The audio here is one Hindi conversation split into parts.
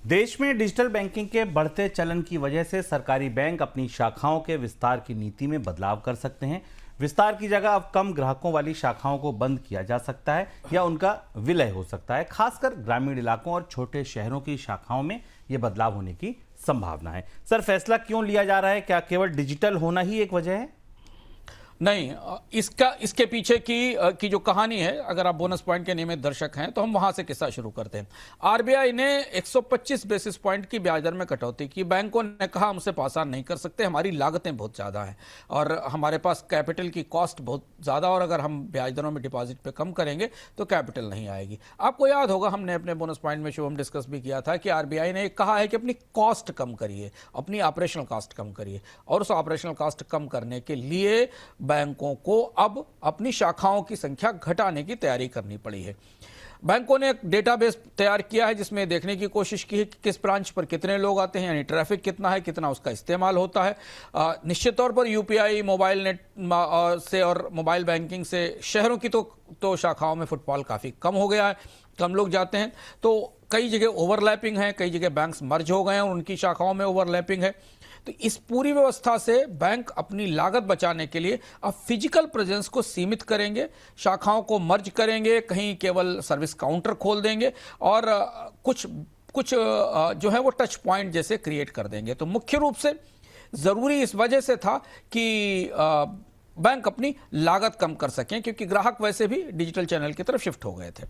देश में डिजिटल बैंकिंग के बढ़ते चलन की वजह से सरकारी बैंक अपनी शाखाओं के विस्तार की नीति में बदलाव कर सकते हैं। विस्तार की जगह अब कम ग्राहकों वाली शाखाओं को बंद किया जा सकता है या उनका विलय हो सकता है। खासकर ग्रामीण इलाकों और छोटे शहरों की शाखाओं में यह बदलाव होने की संभावना है। सर, फैसला क्यों लिया जा रहा है? क्या केवल डिजिटल होना ही एक वजह है? नहीं, इसके पीछे की जो कहानी है, अगर आप बोनस पॉइंट के नियमित दर्शक हैं तो हम वहां से किस्सा शुरू करते हैं। आरबीआई ने 125 बेसिस पॉइंट की ब्याज दर में कटौती की। बैंकों ने कहा हम उसे पास ऑन नहीं कर सकते, हमारी लागतें बहुत ज़्यादा हैं और हमारे पास कैपिटल की कॉस्ट बहुत ज़्यादा, और अगर हम ब्याज दरों में डिपॉजिट पे कम करेंगे तो कैपिटल नहीं आएगी। आपको याद होगा, हमने अपने बोनस पॉइंट में शुभम डिस्कस भी किया था कि आरबीआई ने कहा है कि अपनी कॉस्ट कम करिए, अपनी ऑपरेशनल कॉस्ट कम करिए, और उस ऑपरेशनल कॉस्ट कम करने के लिए बैंकों को अब अपनी शाखाओं की संख्या घटाने की तैयारी करनी पड़ी है। बैंकों ने एक डेटाबेस तैयार किया है जिसमें देखने की कोशिश की है कि किस ब्रांच पर कितने लोग आते हैं, यानी ट्रैफिक कितना है, कितना उसका इस्तेमाल होता है। निश्चित तौर पर यूपीआई, मोबाइल नेट से और मोबाइल बैंकिंग से शहरों की तो शाखाओं में फुटफॉल काफ़ी कम हो गया है, कम लोग जाते हैं। तो कई जगह ओवरलैपिंग है, कई जगह बैंक्स मर्ज हो गए हैं और उनकी शाखाओं में ओवरलैपिंग है। तो इस पूरी व्यवस्था से बैंक अपनी लागत बचाने के लिए अब फिजिकल प्रेजेंस को सीमित करेंगे, शाखाओं को मर्ज करेंगे, कहीं केवल सर्विस काउंटर खोल देंगे और कुछ जो है वो टच पॉइंट जैसे क्रिएट कर देंगे। तो मुख्य रूप से ज़रूरी इस वजह से था कि बैंक अपनी लागत कम कर सकें, क्योंकि ग्राहक वैसे भी डिजिटल चैनल की तरफ शिफ्ट हो गए थे।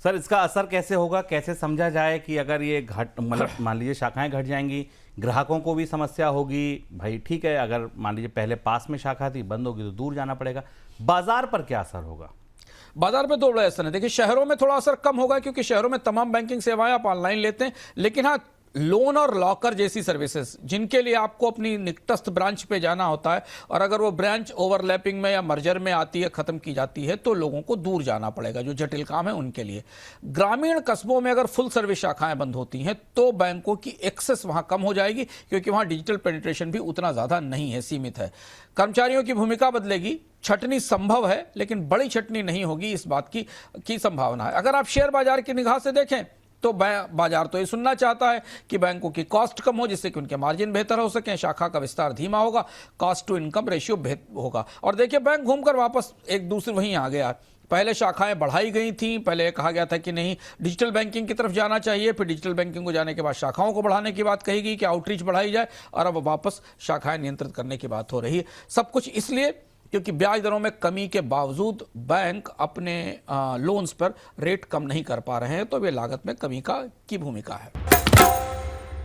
सर, इसका असर कैसे होगा? कैसे समझा जाए कि अगर ये मतलब मान लीजिए शाखाएं घट जाएंगी, ग्राहकों को भी समस्या होगी। भाई ठीक है, अगर मान लीजिए पहले पास में शाखा थी, बंद होगी तो दूर जाना पड़ेगा। बाजार पर क्या असर होगा? बाजार पे दो बड़ा असर है। देखिए, शहरों में थोड़ा असर कम होगा क्योंकि शहरों में तमाम बैंकिंग सेवाएं आप ऑनलाइन लेते हैं, लेकिन हाँ, लोन और लॉकर जैसी सर्विसेज जिनके लिए आपको अपनी निकटस्थ ब्रांच पे जाना होता है, और अगर वो ब्रांच ओवरलैपिंग में या मर्जर में आती है, खत्म की जाती है, तो लोगों को दूर जाना पड़ेगा। जो जटिल काम है उनके लिए। ग्रामीण कस्बों में अगर फुल सर्विस शाखाएं बंद होती हैं तो बैंकों की एक्सेस वहां कम हो जाएगी, क्योंकि वहां डिजिटल पेनिट्रेशन भी उतना ज्यादा नहीं है, सीमित है। कर्मचारियों की भूमिका बदलेगी, छटनी संभव है लेकिन बड़ी छटनी नहीं होगी, इस बात की संभावना है। अगर आप शेयर बाजार की निगाह से देखें तो बाजार तो ये सुनना चाहता है कि बैंकों की कॉस्ट कम हो, जिससे कि उनके मार्जिन बेहतर हो सकें, शाखा का विस्तार धीमा होगा, कॉस्ट टू इनकम रेशियो बेहतर होगा। और देखिए, बैंक घूमकर वापस एक दूसरे वहीं आ गया। पहले शाखाएं बढ़ाई गई थी, पहले कहा गया था कि नहीं डिजिटल बैंकिंग की तरफ जाना चाहिए, फिर डिजिटल बैंकिंग को जाने के बाद शाखाओं को बढ़ाने की बात कही गई कि आउटरीच बढ़ाई जाए, और अब वापस शाखाएं नियंत्रित करने की बात हो रही है। सब कुछ इसलिए क्योंकि ब्याज दरों में कमी के बावजूद बैंक अपने लोन्स पर रेट कम नहीं कर पा रहे हैं, तो वे लागत में कमी की भूमिका है।